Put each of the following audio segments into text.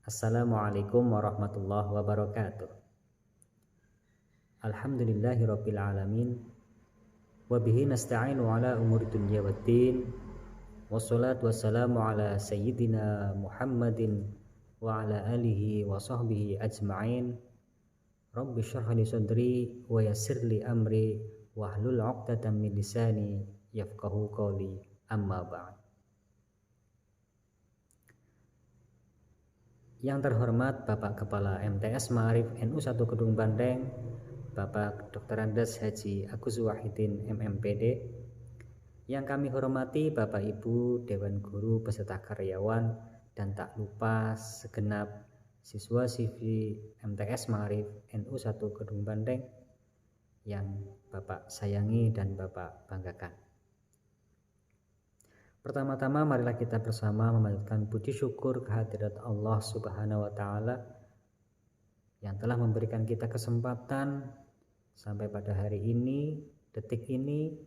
Assalamualaikum warahmatullahi wabarakatuh. Alhamdulillahirabbil alamin wa bihi nasta'inu ala umuri dunya waddin. Wassalatu wassalamu ala sayyidina Muhammadin wa ala alihi wa sahbihi ajma'in. Rabbi shrah li sadri wa yassir li amri wahlul 'uqdatam min lisani yafqahu qawli. Amma ba'd. Yang terhormat Bapak Kepala MTS Ma'arif NU 1 Kedung Bandeng, Bapak Dr. Andes Haji Agus Wahidin MMPD. Yang kami hormati Bapak Ibu Dewan Guru beserta karyawan, dan tak lupa segenap siswa-siswi MTS Ma'arif NU 1 Kedung Bandeng yang Bapak sayangi dan Bapak banggakan. Pertama-tama marilah kita bersama memanjatkan puji syukur kehadirat Allah Subhanahu wa taala yang telah memberikan kita kesempatan sampai pada hari ini, detik ini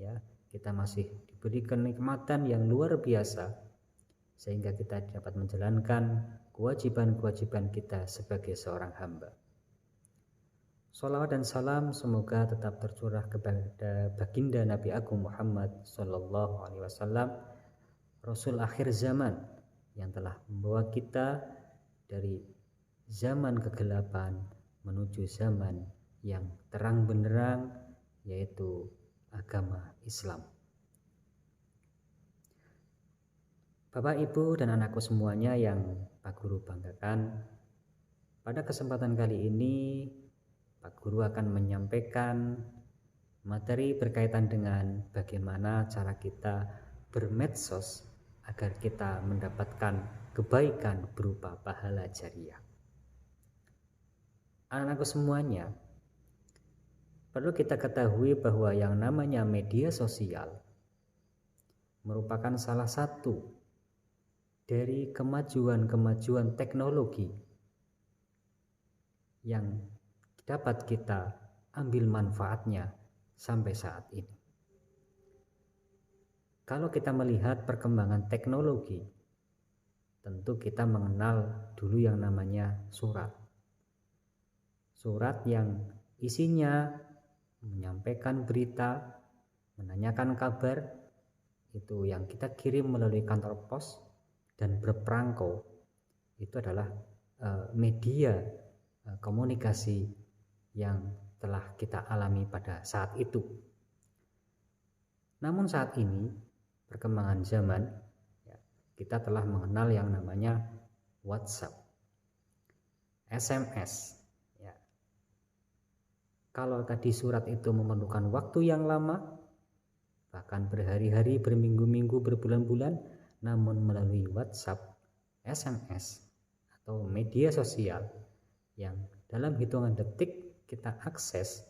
ya, kita masih diberikan kenikmatan yang luar biasa sehingga kita dapat menjalankan kewajiban-kewajiban kita sebagai seorang hamba. Shalawat dan salam semoga tetap tercurah kepada baginda Nabi Agung Muhammad Sallallahu Alaihi Wasallam, Rasul akhir zaman yang telah membawa kita dari zaman kegelapan menuju zaman yang terang benderang, yaitu agama Islam. Bapak, Ibu, dan anakku semuanya yang Pak Guru banggakan, pada kesempatan kali ini Pak Guru akan menyampaikan materi berkaitan dengan bagaimana cara kita bermedsos agar kita mendapatkan kebaikan berupa pahala jariah. Anak-anakku semuanya, perlu kita ketahui bahwa yang namanya media sosial merupakan salah satu dari kemajuan-kemajuan teknologi yang dapat kita ambil manfaatnya sampai saat ini. Kalau kita melihat perkembangan teknologi, tentu kita mengenal dulu yang namanya surat. Surat yang isinya menyampaikan berita, menanyakan kabar, itu yang kita kirim melalui kantor pos dan berperangko, itu adalah media komunikasi yang telah kita alami pada saat itu. Namun saat ini perkembangan zaman, kita telah mengenal yang namanya WhatsApp, SMS. Kalau tadi surat itu memerlukan waktu yang lama, bahkan berhari-hari, berminggu-minggu, berbulan-bulan, namun melalui WhatsApp, SMS, atau media sosial yang dalam hitungan detik kita akses,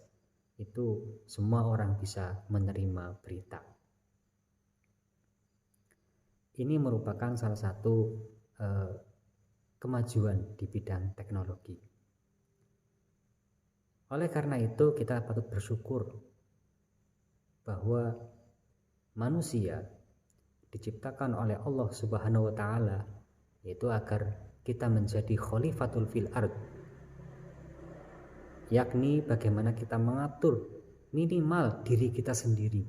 itu semua orang bisa menerima berita. Ini merupakan salah satu kemajuan di bidang teknologi. Oleh karena itu kita patut bersyukur bahwa manusia diciptakan oleh Allah Subhanahu wa taala yaitu agar kita menjadi khalifatul fil ard, yakni bagaimana kita mengatur minimal diri kita sendiri.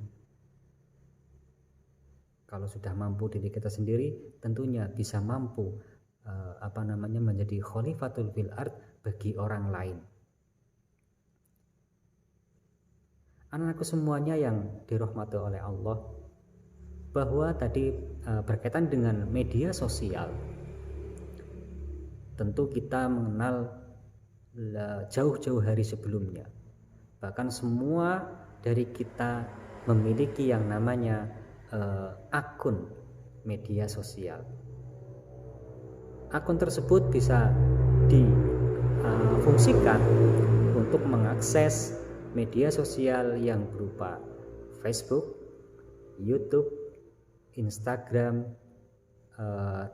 Kalau sudah mampu diri kita sendiri, tentunya bisa mampu menjadi khalifatul fil ard bagi orang lain. Anak-anakku semuanya yang dirahmati oleh Allah, bahwa tadi berkaitan dengan media sosial, tentu kita mengenal jauh-jauh hari sebelumnya. Bahkan semua dari kita memiliki yang namanya akun media sosial. Akun tersebut bisa difungsikan untuk mengakses media sosial yang berupa Facebook, YouTube, Instagram,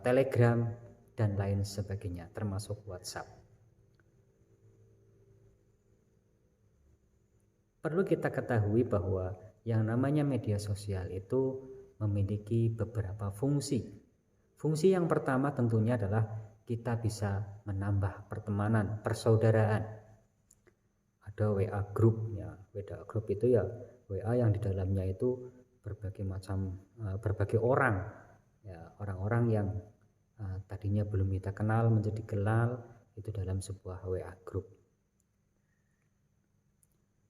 Telegram, dan lain sebagainya, termasuk WhatsApp. Perlu kita ketahui bahwa yang namanya media sosial itu memiliki beberapa fungsi. Fungsi yang pertama tentunya adalah kita bisa menambah pertemanan, persaudaraan. Ada WA group ya, WA group itu ya WA yang di dalamnya itu berbagai orang ya, orang-orang yang tadinya belum kita kenal menjadi kenal itu dalam sebuah WA group.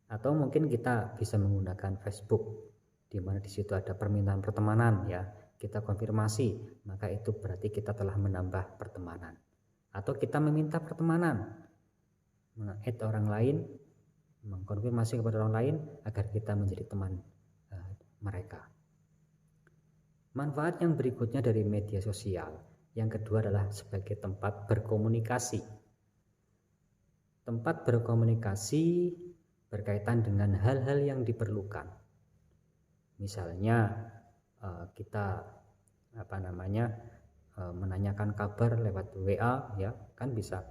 Atau mungkin kita bisa menggunakan Facebook, di mana di situ ada permintaan pertemanan ya, kita konfirmasi, maka itu berarti kita telah menambah pertemanan. Atau kita meminta pertemanan, meng-add orang lain, mengkonfirmasi kepada orang lain agar kita menjadi teman mereka. Manfaat yang berikutnya dari media sosial, yang kedua adalah sebagai tempat berkomunikasi. Tempat berkomunikasi berkaitan dengan hal-hal yang diperlukan. Misalnya kita menanyakan kabar lewat WA ya, kan bisa.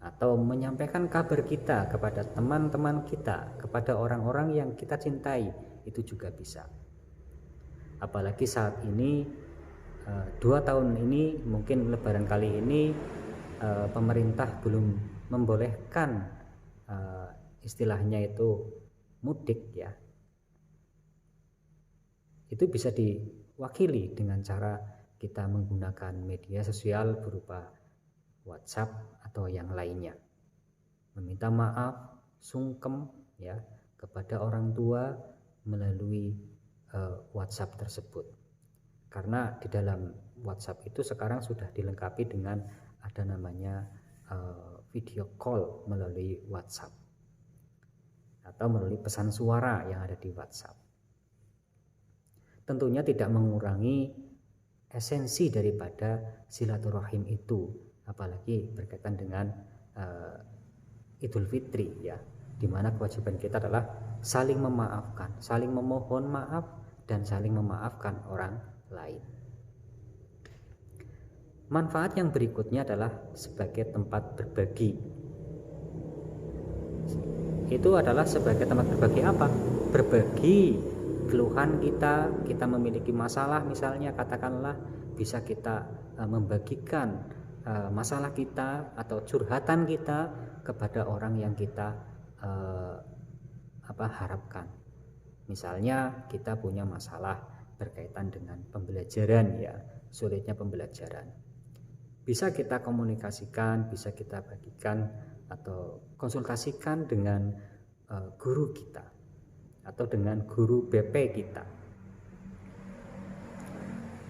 Atau menyampaikan kabar kita kepada teman-teman kita, kepada orang-orang yang kita cintai, itu juga bisa. Apalagi saat ini 2 tahun ini, mungkin lebaran kali ini pemerintah belum membolehkan istilahnya itu mudik ya. Itu bisa diwakili dengan cara kita menggunakan media sosial berupa WhatsApp atau yang lainnya. Meminta maaf, sungkem ya kepada orang tua melalui WhatsApp tersebut. Karena di dalam WhatsApp itu sekarang sudah dilengkapi dengan ada namanya video call melalui WhatsApp atau melalui pesan suara yang ada di WhatsApp. Tentunya tidak mengurangi esensi daripada silaturahim itu, apalagi berkaitan dengan Idul Fitri ya, di mana kewajiban kita adalah saling memaafkan, saling memohon maaf dan saling memaafkan orang lain. Manfaat yang berikutnya adalah sebagai tempat berbagi. Itu adalah sebagai tempat berbagi apa? Berbagi keluhan kita memiliki masalah misalnya, katakanlah bisa kita membagikan masalah kita atau curhatan kita kepada orang yang kita harapkan. Misalnya kita punya masalah berkaitan dengan pembelajaran ya, sulitnya pembelajaran. Bisa kita komunikasikan, bisa kita bagikan atau konsultasikan dengan guru kita atau dengan guru BP kita.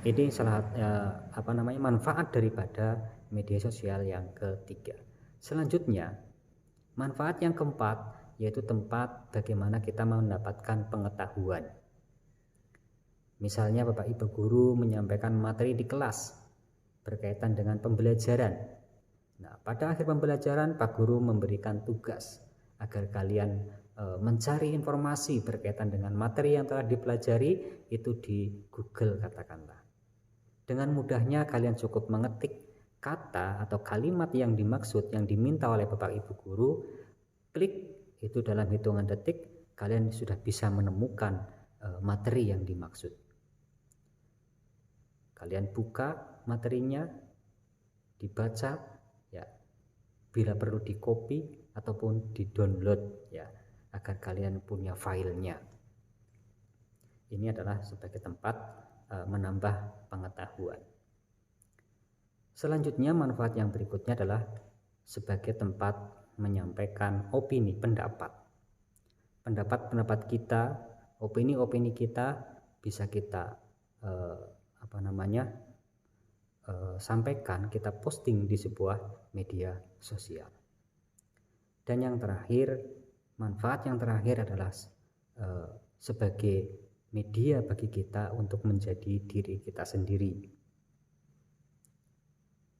Ini manfaat daripada media sosial yang ketiga. Selanjutnya, manfaat yang keempat yaitu tempat bagaimana kita mendapatkan pengetahuan. Misalnya Bapak Ibu guru menyampaikan materi di kelas berkaitan dengan pembelajaran. Nah, pada akhir pembelajaran Pak Guru memberikan tugas agar kalian mencari informasi berkaitan dengan materi yang telah dipelajari itu di Google katakanlah. Dengan mudahnya kalian cukup mengetik kata atau kalimat yang dimaksud, yang diminta oleh Bapak Ibu guru, klik itu dalam hitungan detik kalian sudah bisa menemukan materi yang dimaksud. Kalian buka materinya, dibaca ya, bila perlu di copy ataupun di download ya, agar kalian punya filenya. Ini adalah sebagai tempat menambah pengetahuan. Selanjutnya manfaat yang berikutnya adalah sebagai tempat menyampaikan opini, pendapat kita, opini kita bisa kita sampaikan, kita posting di sebuah media sosial. Dan yang terakhir, manfaat yang terakhir adalah sebagai media bagi kita untuk menjadi diri kita sendiri.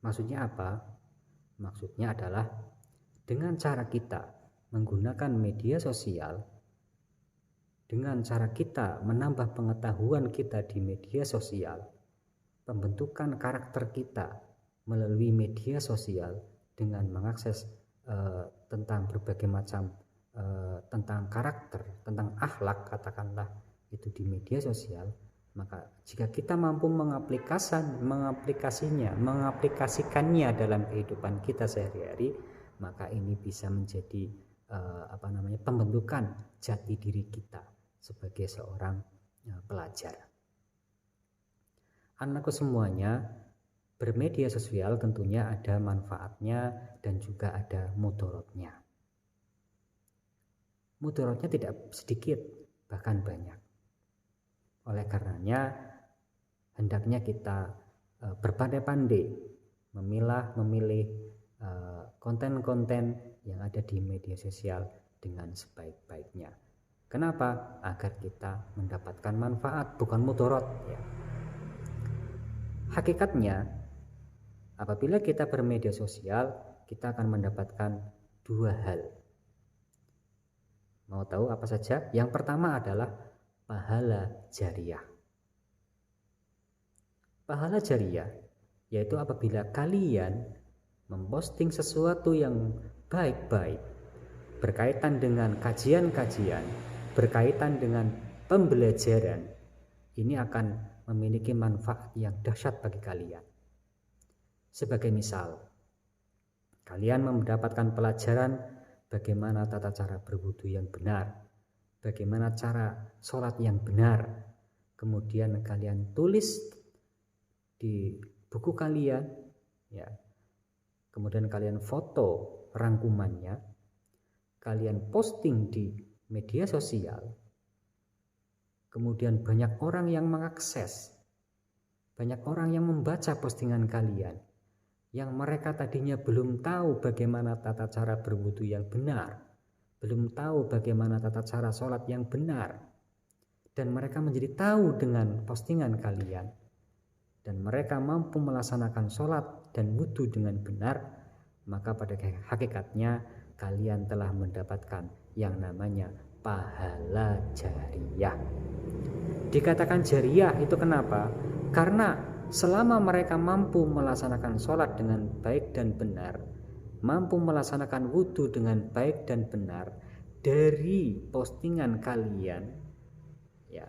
Maksudnya apa? Maksudnya adalah dengan cara kita menggunakan media sosial, dengan cara kita menambah pengetahuan kita di media sosial, pembentukan karakter kita melalui media sosial dengan mengakses tentang berbagai macam tentang karakter, tentang akhlak katakanlah itu di media sosial, Maka jika kita mampu mengaplikasikannya dalam kehidupan kita sehari-hari, maka ini bisa menjadi pembentukan jati diri kita sebagai seorang pelajar. Anakku semuanya, bermedia sosial tentunya ada manfaatnya dan juga ada mudorotnya. Mudorotnya tidak sedikit, bahkan banyak. Oleh karenanya, hendaknya kita berpandai-pandai memilih konten-konten yang ada di media sosial dengan sebaik-baiknya. Kenapa? Agar kita mendapatkan manfaat, bukan mudorot ya. Hakikatnya, apabila kita bermedia sosial, kita akan mendapatkan dua hal. Mau tahu apa saja? Yang pertama adalah pahala jariah. Pahala jariah yaitu apabila kalian memposting sesuatu yang baik-baik berkaitan dengan kajian-kajian, berkaitan dengan pembelajaran, ini akan memiliki manfaat yang dahsyat bagi kalian. Sebagai misal, kalian mendapatkan pelajaran bagaimana tata cara berwudu yang benar, bagaimana cara sholat yang benar, kemudian kalian tulis di buku kalian, ya. Kemudian kalian foto rangkumannya, kalian posting di media sosial. Kemudian banyak orang yang mengakses, banyak orang yang membaca postingan kalian, yang mereka tadinya belum tahu bagaimana tata cara berwudu yang benar, belum tahu bagaimana tata cara sholat yang benar, dan mereka menjadi tahu dengan postingan kalian, dan mereka mampu melaksanakan sholat dan wudu dengan benar, maka pada hakikatnya kalian telah mendapatkan yang namanya pahala jariah. Dikatakan jariah itu kenapa? Karena selama mereka mampu melaksanakan sholat dengan baik dan benar, mampu melaksanakan wudu dengan baik dan benar dari postingan kalian, ya,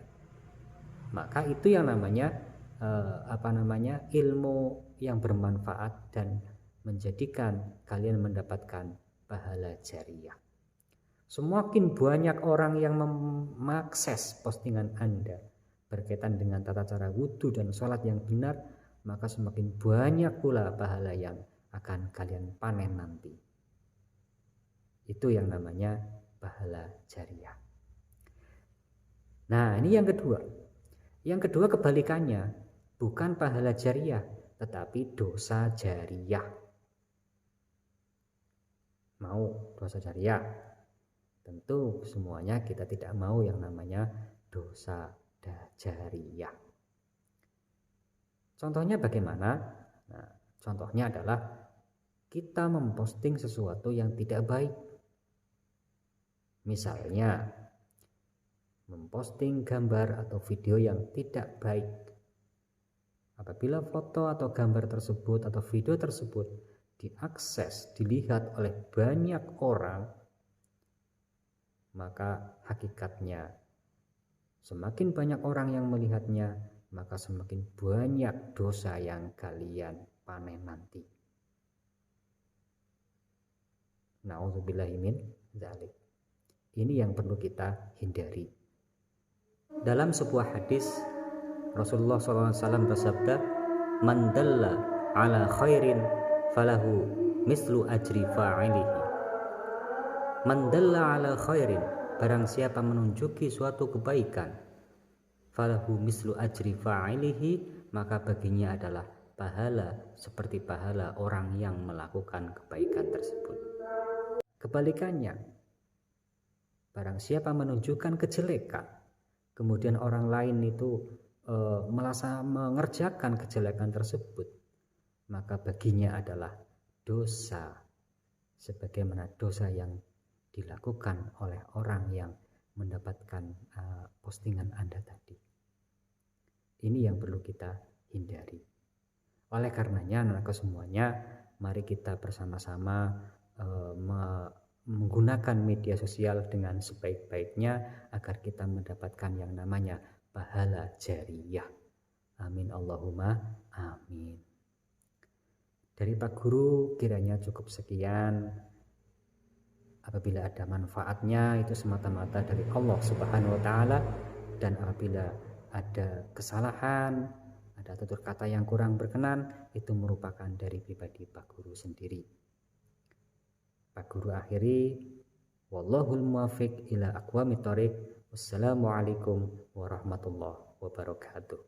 maka itu yang namanya ilmu yang bermanfaat dan menjadikan kalian mendapatkan pahala jariah. Semakin banyak orang yang mengakses postingan Anda berkaitan dengan tata cara wudu dan sholat yang benar, maka semakin banyak pula pahala yang akan kalian panen nanti. Itu yang namanya pahala jariah. Nah, ini yang kedua. Yang kedua kebalikannya, bukan pahala jariah, tetapi dosa jariah. Mau dosa jariah? Tentu semuanya kita tidak mau yang namanya dosa jariah. Contohnya bagaimana? Nah, contohnya adalah kita memposting sesuatu yang tidak baik. Misalnya, memposting gambar atau video yang tidak baik. Apabila foto atau gambar tersebut atau video tersebut diakses, dilihat oleh banyak orang, maka hakikatnya semakin banyak orang yang melihatnya, maka semakin banyak dosa yang kalian panen nanti. Na'udzubillahi min dzalik. Ini yang perlu kita hindari. Dalam sebuah hadis, Rasulullah SAW bersabda, "Man dalla ala khairin falahu mislu ajri fa'ilihi." Man dalla ala khairin, barang siapa menunjuki suatu kebaikan, falahu mislu ajri fa'ilihi, maka baginya adalah pahala seperti pahala orang yang melakukan kebaikan tersebut. Kebalikannya, barang siapa menunjukkan kejelekan, kemudian orang lain itu mengerjakan kejelekan tersebut, maka baginya adalah dosa sebagaimana dosa yang dilakukan oleh orang yang mendapatkan postingan Anda tadi. Ini yang perlu kita hindari. Oleh karenanya, anak-anakku semuanya, mari kita bersama-sama menggunakan media sosial dengan sebaik-baiknya agar kita mendapatkan yang namanya pahala jariyah. Amin Allahumma amin. Dari Pak Guru kiranya cukup sekian. Apabila ada manfaatnya itu semata-mata dari Allah Subhanahu wa taala, dan apabila ada kesalahan, ada tutur kata yang kurang berkenan, itu merupakan dari pribadi Pak Guru sendiri. Pak Guru akhiri, wallahul muwaffiq ila aqwamit thoriq. Wassalamualaikum warahmatullahi wabarakatuh.